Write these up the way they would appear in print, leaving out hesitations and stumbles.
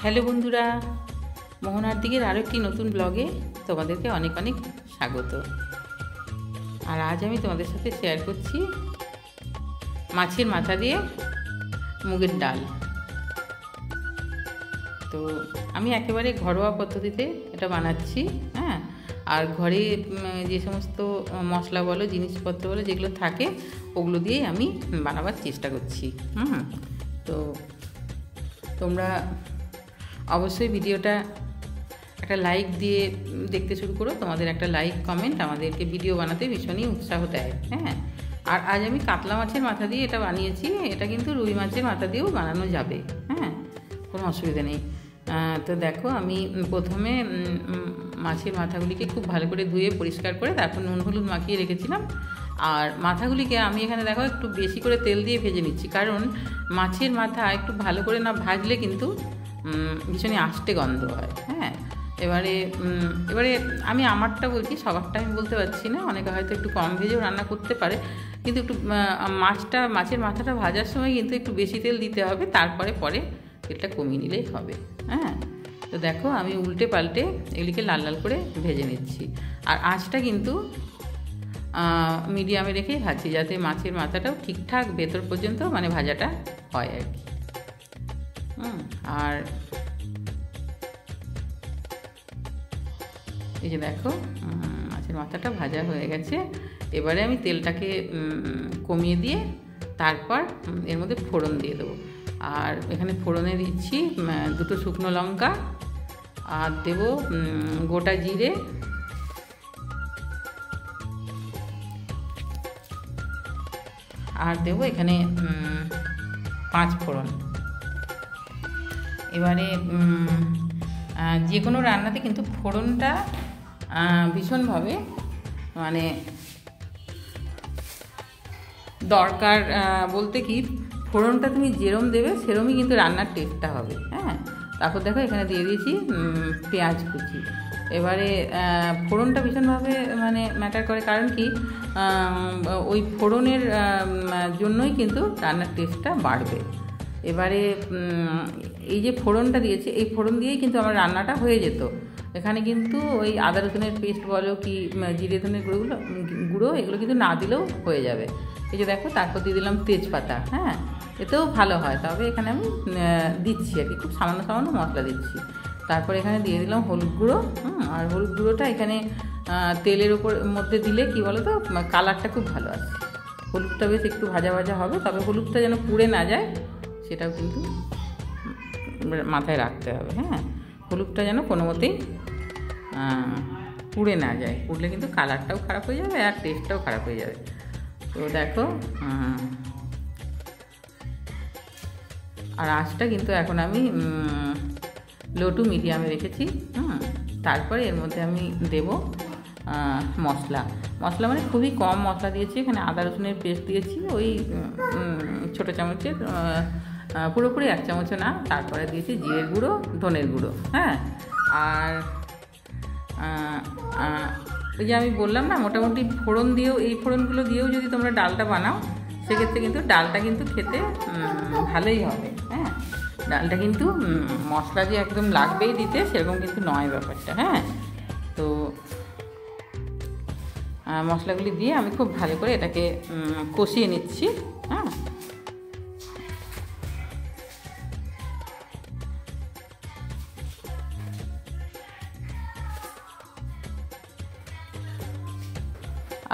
Hello বন্ধুরা, মোহনার দিকের আরও একটি নতুন ব্লগে তোমাদেরকে অনেক অনেক স্বাগত। আর আজ আমি তোমাদের সাথে শেয়ার করছি মাছের মাথা দিয়ে মুগের ডাল। তো আমি একেবারে ঘরোয়া পদ্ধতিতে এটা বানাচ্ছি। হ্যাঁ, আর ঘরে যে সমস্ত মশলা বলো, জিনিসপত্র বলো, যেগুলো থাকে ওগুলো দিয়েই আমি বানাবার চেষ্টা করছি। তো তোমরা অবশ্যই ভিডিওটা একটা লাইক দিয়ে দেখতে শুরু করো। তোমাদের একটা লাইক কমেন্ট আমাদেরকে ভিডিও বানাতে ভীষণই উৎসাহ দেয়। হ্যাঁ, আর আজ আমি কাতলা মাছের মাথা দিয়ে এটা বানিয়েছি। এটা কিন্তু রুই মাছের মাথা দিয়েও বানানো যাবে। হ্যাঁ, কোনো অসুবিধা নেই। তো দেখো, আমি প্রথমে মাছের মাথাগুলিকে খুব ভালো করে ধুয়ে পরিষ্কার করে তারপর নুন হলুদ মাখিয়ে রেখেছিলাম। আর মাথাগুলিকে আমি এখানে দেখো একটু বেশি করে তেল দিয়ে ভেজে নিচ্ছি, কারণ মাছের মাথা একটু ভালো করে না ভাজলে কিন্তু ভীষণই আষ্টে গন্ধ হয়। হ্যাঁ, এবারে আমি আমারটা বলছি, সবারটা আমি বলতে পারছি না। অনেকে হয়তো একটু কম ভেজেও রান্না করতে পারে, কিন্তু একটু মাছের মাথাটা ভাজার সময় কিন্তু একটু বেশি তেল দিতে হবে, তারপরে তেলটা কমিয়ে নিলেই হবে। হ্যাঁ, তো দেখো আমি উল্টে পাল্টে এগুলিকে লাল লাল করে ভেজে নিচ্ছি। আর আঁচটা কিন্তু মিডিয়ামে রেখেই ভাজছি, যাতে মাছের মাথাটাও ঠিকঠাক ভেতর পর্যন্ত মানে ভাজাটা হয় আর কি। আর এই যে দেখো, মাছের মাথাটা ভাজা হয়ে গেছে। এবারে আমি তেলটাকে কমিয়ে দিয়ে তারপর এর মধ্যে ফোড়ন দিয়ে দেবো। আর এখানে ফোড়নে দিচ্ছি 2 শুকনো লঙ্কা, আর দেবো গোটা জিরে, আর দেবো এখানে 5 ফোড়ন। এবারে যে কোনো রান্নাতে কিন্তু ফোড়নটা ভীষণভাবে মানে দরকার। বলতে কি, ফোড়নটা তুমি যেরম দেবে সেরমই কিন্তু রান্নার টেস্টটা হবে। হ্যাঁ, তারপর দেখো এখানে দিয়ে দিয়েছি পেঁয়াজ কুচি। এবারে ফোড়নটা ভীষণভাবে মানে ম্যাটার করে, কারণ কি ওই ফোড়নের জন্যই কিন্তু রান্নার টেস্টটা বাড়বে। এবারে এই যে ফোড়নটা দিয়েছি, এই ফোড়ন দিয়েই কিন্তু আমার রান্নাটা হয়ে যেত। এখানে কিন্তু ওই আদা রসুনের পেস্ট বলো কি জিরে ধনের গুঁড়ো এগুলো কিন্তু না দিলেও হয়ে যাবে। এই যে দেখো, তারপর দিয়ে দিলাম তেজপাতা। হ্যাঁ, এতেও ভালো হয়, তবে এখানে আমি দিচ্ছি আর কি, খুব সামান্য সামান্য মশলা দিচ্ছি। তারপর এখানে দিয়ে দিলাম হলুদ গুঁড়ো। আর হলুদ গুঁড়োটা এখানে তেলের মধ্যে দিলে কি বলো তো, কালারটা খুব ভালো আসে। হলুদটা বেশ একটু ভাজা ভাজা হবে, তবে হলুদটা যেন পুড়ে না যায় সেটাও কিন্তু মাথায় রাখতে হবে। হ্যাঁ, হলুদটা যেন কোনো মতেই পুড়ে না যায়, পুড়লে কিন্তু কালারটাও খারাপ হয়ে যাবে আর টেস্টটাও খারাপ হয়ে যাবে। তো দেখো, আর আঁচটা কিন্তু এখন আমি লো টু মিডিয়ামে রেখেছি। তারপরে এর মধ্যে আমি দেব মশলা মানে খুবই কম মশলা দিয়েছি। এখানে আদা রসুনের পেস্ট দিয়েছি ওই ছোটো চামচের পুরোপুরি 1 চামচও না। তারপরে দিয়েছি জিরের গুঁড়ো, ধনের গুঁড়ো। হ্যাঁ, আর ওই যে আমি বললাম না, মোটামুটি ফোড়ন দিয়েও, এই ফোড়নগুলো দিয়েও যদি তোমরা ডালটা বানাও সেক্ষেত্রে কিন্তু ডালটা কিন্তু খেতে ভালোই হবে। হ্যাঁ, ডালটা কিন্তু মশলা যে একদম লাগবেই দিতে সেরকম কিন্তু নয় ব্যাপারটা। হ্যাঁ, তো মশলাগুলি দিয়ে আমি খুব ভালো করে এটাকে কষিয়ে নিচ্ছি। হ্যাঁ,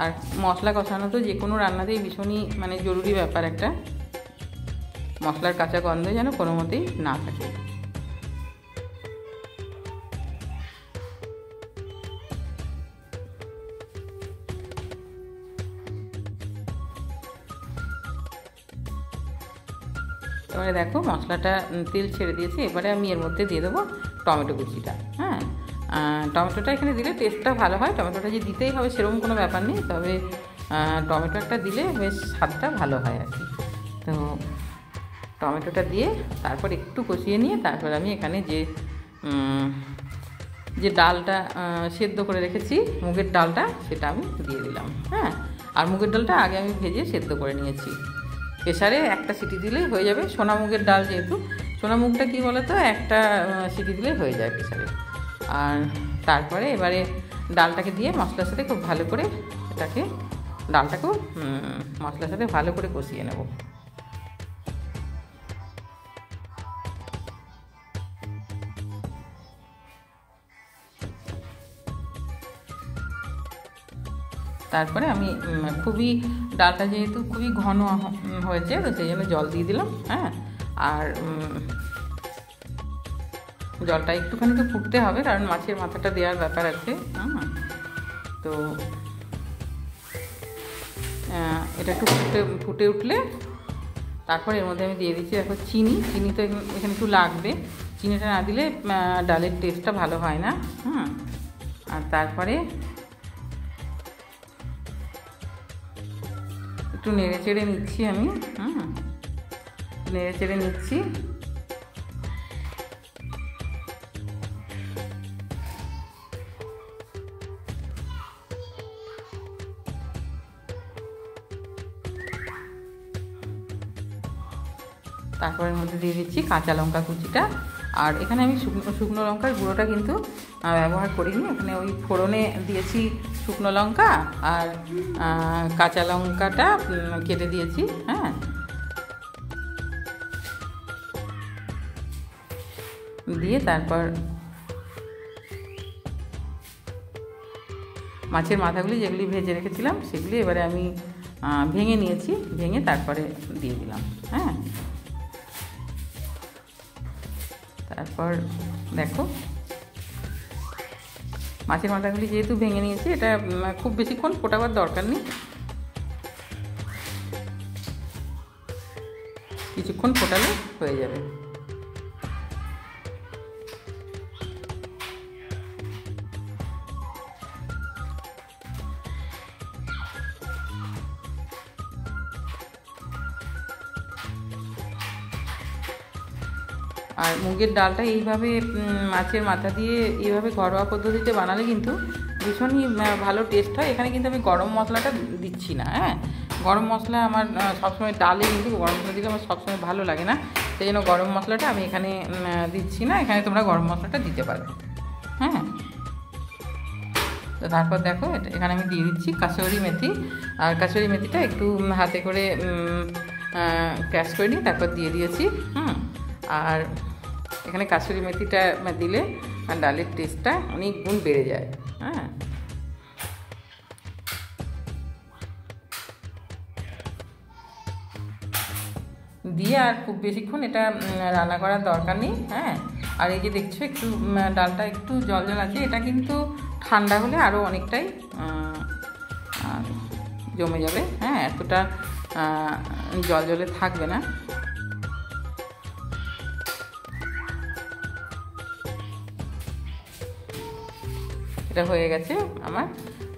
আর মশলা কষানো তো যে কোনো রান্নাতেই ভীষণই মানে জরুরি ব্যাপার একটা। মশলার কাঁচা গন্ধ যেন কোনো মতেই না থাকে। এবারে দেখো মশলাটা তেল ছেড়ে দিয়েছে। এবারে আমি এর মধ্যে দিয়ে দেবো টমেটো কুচিটা। হ্যাঁ, টমেটোটা এখানে দিলে টেস্টটা ভালো হয়। টমেটোটা যে দিতেই হবে সেরকম কোনো ব্যাপার নেই, তবে টমেটো একটা দিলে বেশ স্বাদটা ভালো হয় আর কি। তো টমেটোটা দিয়ে তারপর একটু কষিয়ে নিয়ে তারপর আমি এখানে যে ডালটা সেদ্ধ করে রেখেছি, মুগের ডালটা, সেটা আমি দিয়ে দিলাম। হ্যাঁ, আর মুগের ডালটা আগে আমি ভেজে সেদ্ধ করে নিয়েছি। প্রেসারে একটা সিটি দিলেই হয়ে যাবে। সোনা মুগের ডাল যেহেতু, সোনা মুগটা কী বলো তো, একটা সিটি দিলে হয়ে যায় প্রেসারে। আর তারপরে এবারে ডালটাকে দিয়ে মশলার সাথে খুব ভালো করে এটাকে ডালটাকেও মশলার সাথে ভালো করে কষিয়ে নেব। তারপরে আমি খুবই ডালটা যেহেতু খুবই ঘন হয়েছে, তো সেই জন্য জল দিয়ে দিলাম। হ্যাঁ, আর জলটা একটুখানি তো ফুটতে হবে, কারণ মাছের মাথাটা দেওয়ার ব্যাপার আছে। তো এটা একটু ফুটে উঠলে তারপর এর মধ্যে আমি দিয়ে দিচ্ছি দেখো চিনি। চিনি তো এখানে একটু লাগবে, চিনিটা না দিলে ডালের টেস্টটা ভালো হয় না। আর তারপরে একটু নেড়ে চেড়ে নিচ্ছি আমি। নেড়ে চেড়ে নিচ্ছি। তারপর এর মধ্যে দিয়ে দিচ্ছি কাঁচা লঙ্কা কুচিটা। আর এখানে আমি শুকনো লঙ্কার গুঁড়োটা কিন্তু ব্যবহার করিনি, এখানে ওই ফোড়নে দিয়েছি শুকনো লঙ্কা আর কাঁচা লঙ্কাটা কেটে দিয়েছি। হ্যাঁ, দিয়ে তারপর মাছের মাথাগুলি যেগুলি ভেজে রেখেছিলাম সেগুলি এবারে আমি ভেঙে নিয়েছি, ভেঙে তারপরে দিয়ে দিলাম। হ্যাঁ, তারপর দেখো মাছের মাথাগুলি যেহেতু ভেঙে নিয়েছি, এটা খুব বেশিক্ষণ ফোটাবার দরকার নেই, কিছুক্ষণ ফোটালে হয়ে যাবে। আর মুগের ডালটা এইভাবে মাছের মাথা দিয়ে এইভাবে ঘরোয়া পদ্ধতিতে বানালে কিন্তু ভীষণই ভালো টেস্ট হয়। এখানে কিন্তু আমি গরম মশলাটা দিচ্ছি না। হ্যাঁ, গরম মশলা আমার সবসময় ডালে কিন্তু গরম মশলা দিলে আমার সবসময় ভালো লাগে না, সেই জন্য গরম মশলাটা আমি এখানে দিচ্ছি না। এখানে তোমরা গরম মশলাটা দিতে পারো। হ্যাঁ, তো তারপর দেখো এখানে আমি দিয়ে দিচ্ছি কাসুরি মেথি। আর কাসুরি মেথিটা একটু হাতে করে ক্র্যাশ করে নিই, তারপর দিয়ে দিয়েছি। আর এখানে কাসুরি মেথিটা দিলে ডালের টেস্টটা অনেক গুণ বেড়ে যায়। হ্যাঁ, দিয়ে আর খুব বেশিক্ষণ এটা রান্না করার দরকার নেই। হ্যাঁ, আর এই যে দেখছো একটু ডালটা একটু জল জল আছে, এটা কিন্তু ঠান্ডা হলে আরও অনেকটাই জমে যাবে। হ্যাঁ, এতটা জল জলে থাকবে না। এটা হয়ে গেছে আমার,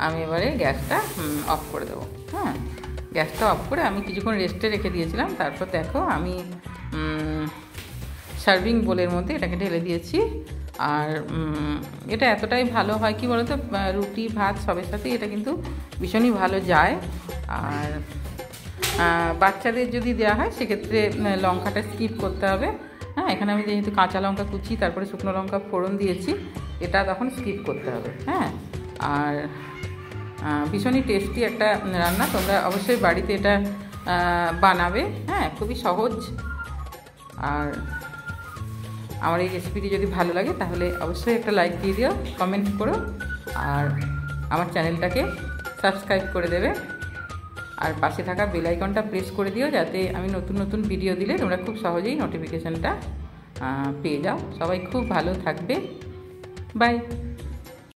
আমি এবারে গ্যাসটা অফ করে দেবো। হ্যাঁ, গ্যাসটা অফ করে আমি কিছুক্ষণ রেস্টে রেখে দিয়েছিলাম। তারপর দেখো আমি সার্ভিং বোলের মধ্যে এটাকে ঢেলে দিয়েছি। আর এটা এতটাই ভালো হয় কি বলো তো, রুটি ভাত সবের সাথে এটা কিন্তু ভীষণই ভালো যায়। আর বাচ্চাদের যদি দেওয়া হয় সেক্ষেত্রে লঙ্কাটা স্কিপ করতে হবে। হ্যাঁ, এখানে আমি যেহেতু কাঁচা লঙ্কা কুচি তারপরে শুকনো লঙ্কা ফোড়ন দিয়েছি, এটা তখন স্কিপ করতে হবে। হ্যাঁ, আর ভীষণই টেস্টি একটা রান্না, তোমরা অবশ্যই বাড়িতে এটা বানাবে। হ্যাঁ, খুবই সহজ। আর আমার এই রেসিপিটি যদি ভালো লাগে তাহলে অবশ্যই একটা লাইক দিয়ে দিও, কমেন্ট করো, আর আমার চ্যানেলটাকে সাবস্ক্রাইব করে দেবে। আর পাশে থাকা বেল আইকনটা প্রেস করে দিও, যাতে আমি নতুন নতুন ভিডিও দিলে তোমরা খুব সহজেই নোটিফিকেশানটা পেয়ে যাও। সবাই খুব ভালো থাকবে। বাই।